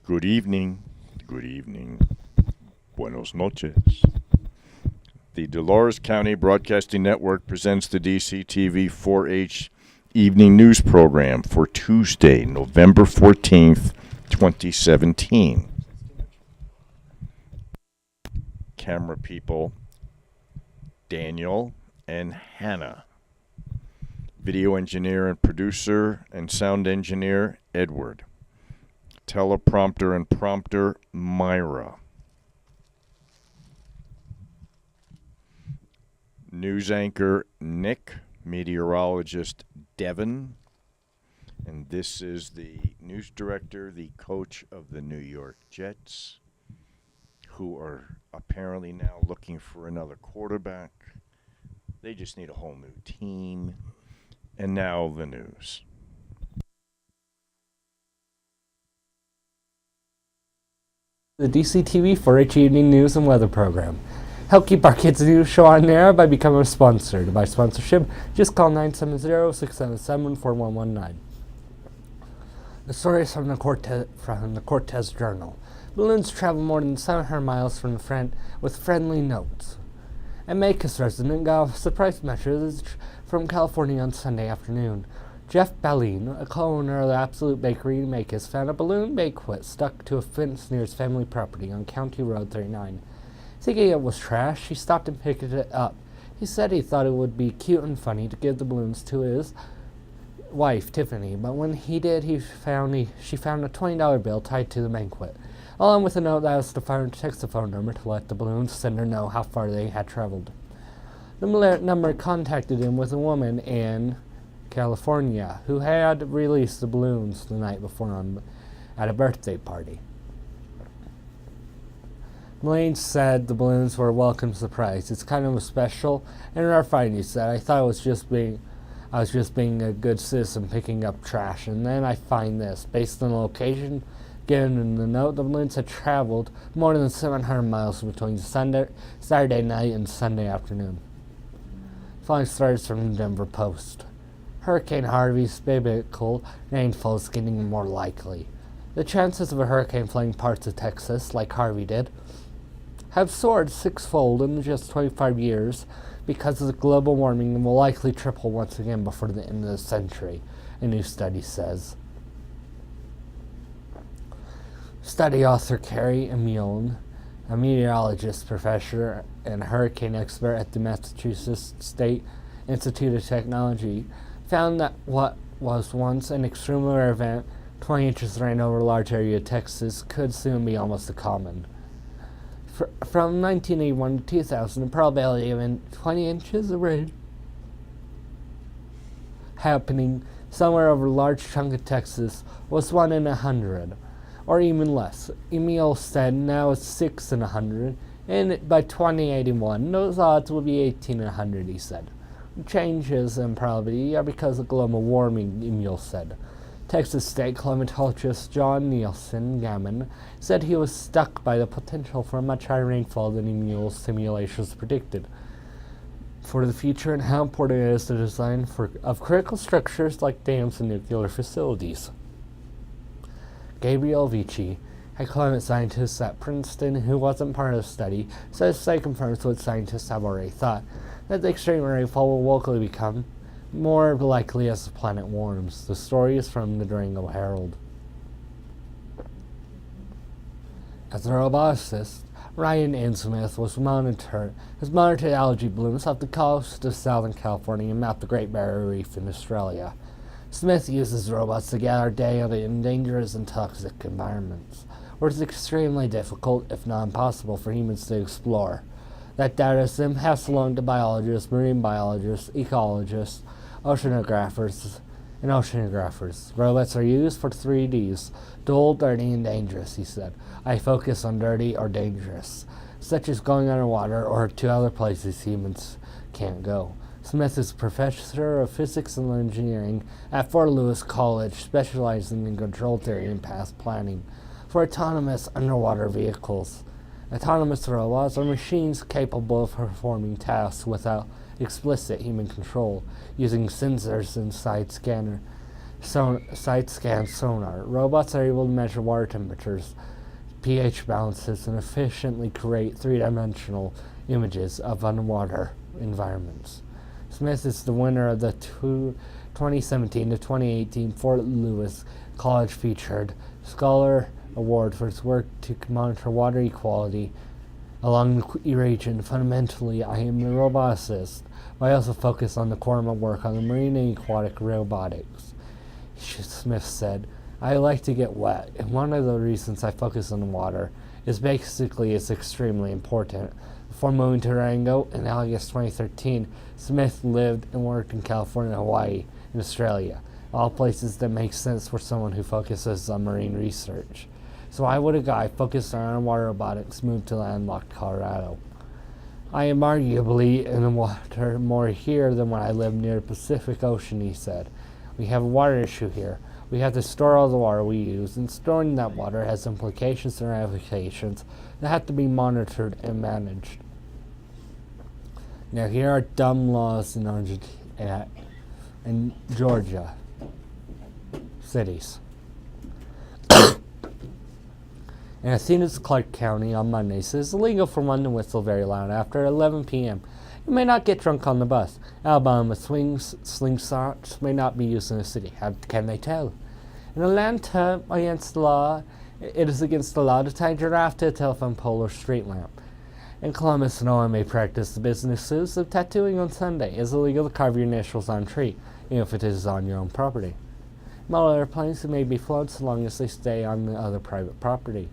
Good evening. Good evening. Buenos noches. The Dolores County Broadcasting Network presents the DCTV 4-H evening news program for Tuesday, November 14th, 2017. Camera people, Daniel and Hannah. Video engineer and producer and sound engineer, Edward. Teleprompter and prompter, Myra. News anchor, Nick. Meteorologist, Devin. And this is the news director, the coach of the New York Jets, who are apparently now looking for another quarterback. They just need a whole new team. And now the news. The DCTV 4-H Evening News and Weather Program. Help keep our kids' news show on air by becoming a sponsor. To buy sponsorship, just call 970-677-4119. The story is from the Cortez Journal. Balloons travel more than 700 miles from the front with friendly notes. A Macus resident got a surprise message from California on Sunday afternoon. Jeff Ballin, a co-owner of the Absolute Bakery in Macus, found a balloon banquet stuck to a fence near his family property on County Road 39. Thinking it was trash, he stopped and picked it up. He said he thought it would be cute and funny to give the balloons to his wife, Tiffany, but when he did, she found a $20 bill tied to the banquet, along with a note that was to text the phone number to let the balloons sender know how far they had traveled. The number contacted him with a woman in California who had released the balloons the night before at a birthday party. Mullane said the balloons were a welcome surprise. It's kind of special and rare find, he said. I thought I was just being a good citizen picking up trash, and then I find this. Based on the location given in the note, the balloons had traveled more than 700 miles between Saturday night and Sunday afternoon. Following starts from the Denver Post. Hurricane Harvey's biblical rainfall is getting more likely. The chances of a hurricane flooding parts of Texas, like Harvey did, have soared sixfold in just 25 years because of the global warming and will likely triple once again before the end of the century, a new study says. Study author Carrie Emile, a meteorologist, professor, and hurricane expert at the Massachusetts State Institute of Technology, found that what was once an extremely rare event, 20 inches of rain over a large area of Texas, could soon be almost a common. From 1981 to 2000, the probability of 20 inches of rain happening somewhere over a large chunk of Texas was 1 in 100, or even less. Emile said now it's 6 in 100, and by 2081, those odds will be 18 in 100, he said. Changes in probability are because of global warming, Emile said. Texas State climatologist John Nielsen Gammon said he was struck by the potential for a much higher rainfall than Emile's simulations predicted for the future and how important it is to design of critical structures like dams and nuclear facilities. Gabriel Vici, a climate scientist at Princeton who wasn't part of the study, says they confirms what scientists have already thought, that the extreme rainfall will locally become more likely as the planet warms. The story is from the Durango Herald. As a roboticist, Ryan Ainsmith has monitored algae blooms off the coast of Southern California and mapped the Great Barrier Reef in Australia. Smith uses robots to gather data in dangerous and toxic environments, where it's extremely difficult, if not impossible, for humans to explore. That data is then passed along to biologists, marine biologists, ecologists, oceanographers. Robots are used for 3Ds, dull, dirty, and dangerous, he said. I focus on dirty or dangerous, such as going underwater or to other places humans can't go. Smith is professor of physics and engineering at Fort Lewis College, specializing in control theory and path planning for autonomous underwater vehicles. Autonomous robots are machines capable of performing tasks without explicit human control, using sensors inside side scan sonar. Robots are able to measure water temperatures, pH balances, and efficiently create three-dimensional images of underwater environments. Smith is the winner of the 2017 to 2018 Fort Lewis College Featured Scholar Award for his work to monitor water equality along the region. Fundamentally, I am a roboticist, but I also focus on the core of my work on the marine and aquatic robotics. Smith said, I like to get wet, and one of the reasons I focus on the water is basically it's extremely important. Before moving to Durango in August 2013, Smith lived and worked in California, Hawaii, and Australia, all places that make sense for someone who focuses on marine research. So why would a guy focused on underwater robotics move to landlocked Colorado? I am arguably in the water more here than when I lived near the Pacific Ocean, he said. We have a water issue here. We have to store all the water we use, and storing that water has implications and ramifications that have to be monitored and managed. Now, here are dumb laws in Argentina and Georgia cities. In Athena's Clark County on Mondays, it is illegal for one to whistle very loud after 11 p.m. You may not get drunk on the bus. Alabama slingshots may not be used in the city. How can they tell? In Atlanta, it is against the law to tie a giraffe to a telephone pole or street lamp. In Columbus, no one may practice the businesses of tattooing on Sunday. It is illegal to carve your initials on a tree, even if it is on your own property. Model airplanes may be flown so long as they stay on the other private property.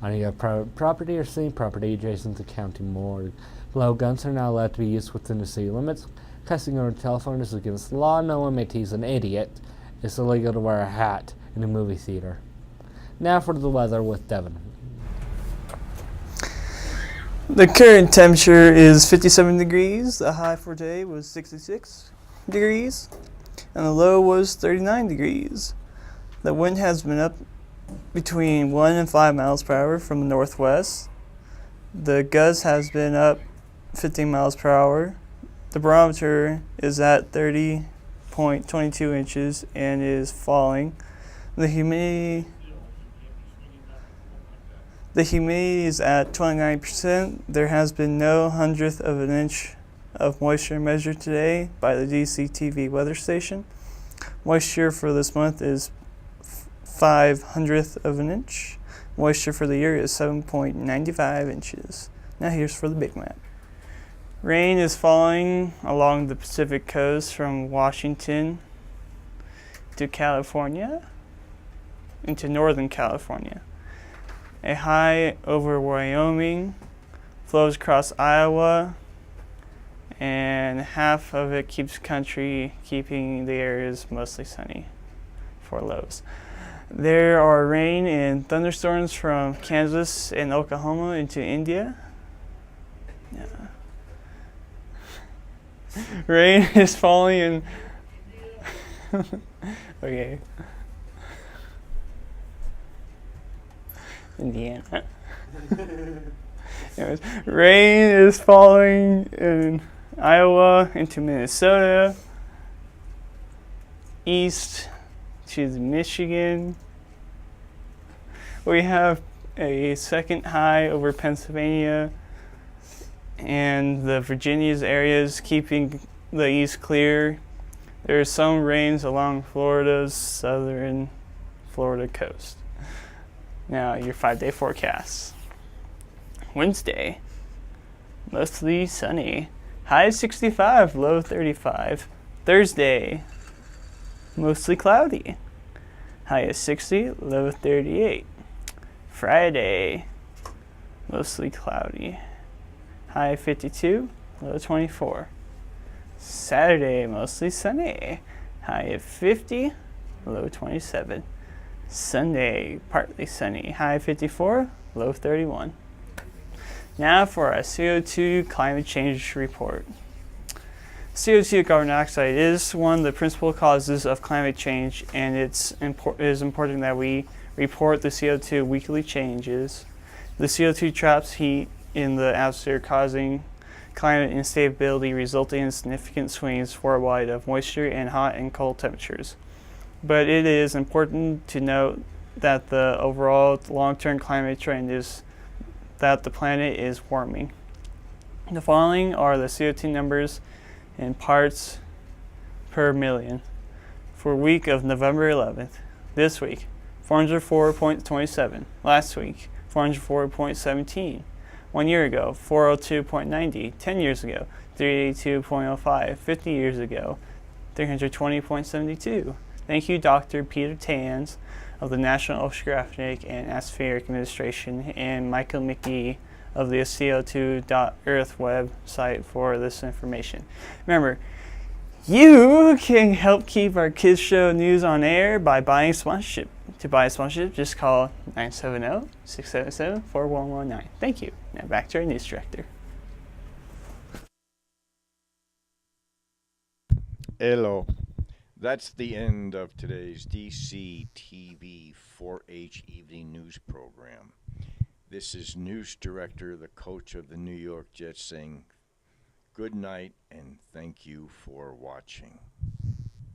On your private property or city property adjacent to county morgue. Blowguns are not allowed to be used within the city limits. Cussing over the telephone is against the law. No one may tease an idiot. It's illegal to wear a hat in a movie theater. Now for the weather with Devin. The current temperature is 57 degrees. The high for today was 66 degrees. And the low was 39 degrees. The wind has been up between 1 and 5 miles per hour from the northwest. The gust has been up 15 miles per hour. The barometer is at 30.22 inches and is falling. The humidity is at 29%. There has been no 100th of an inch of moisture measured today by the DCTV weather station. Moisture for this month is 500th of an inch. Moisture for the year is 7.95 inches. Now here's for the big map. Rain is falling along the Pacific coast from Washington to California into Northern California. A high over Wyoming flows across Iowa, and half of it keeps country, keeping the areas mostly sunny for lows. There are rain and thunderstorms from Kansas and Oklahoma into India. Yeah. Rain is falling in okay. Indiana. Anyways, rain is falling in Iowa into Minnesota, east to Michigan. We have a second high over Pennsylvania and the Virginia's areas, keeping the east clear. There are some rains along Florida's southern Florida coast. Now your 5-day forecasts. Wednesday, mostly sunny. High 65, low 35. Thursday, mostly cloudy. High is 60, low 38. Friday, mostly cloudy. High 52, low 24. Saturday, mostly sunny. High of 50, low 27. Sunday, partly sunny. High 54, low 31. Now for our CO2 climate change report. CO2 carbon dioxide is one of the principal causes of climate change, and it is important that we report the CO2 weekly changes. The CO2 traps heat in the atmosphere, causing climate instability, resulting in significant swings worldwide of moisture and hot and cold temperatures. but it is important to note that the overall long-term climate trend is that the planet is warming. The following are the CO2 numbers in parts per million for week of November 11th. This week, 404.27. Last week, 404.17. 1 year ago, 402.90. 10 years ago, 382.05. 50 years ago, 320.72. Thank you, Dr. Peter Tans of the National Oceanographic and Atmospheric Administration and Michael McGee of the CO2.Earth website for this information. Remember, you can help keep our Kids Show news on air by buying sponsorship. To buy a sponsorship, just call 970-677-4119. Thank you. Now back to our news director. Hello. That's the end of today's DCTV 4-H Evening News Program. This is News Director, the coach of the New York Jets, saying good night and thank you for watching.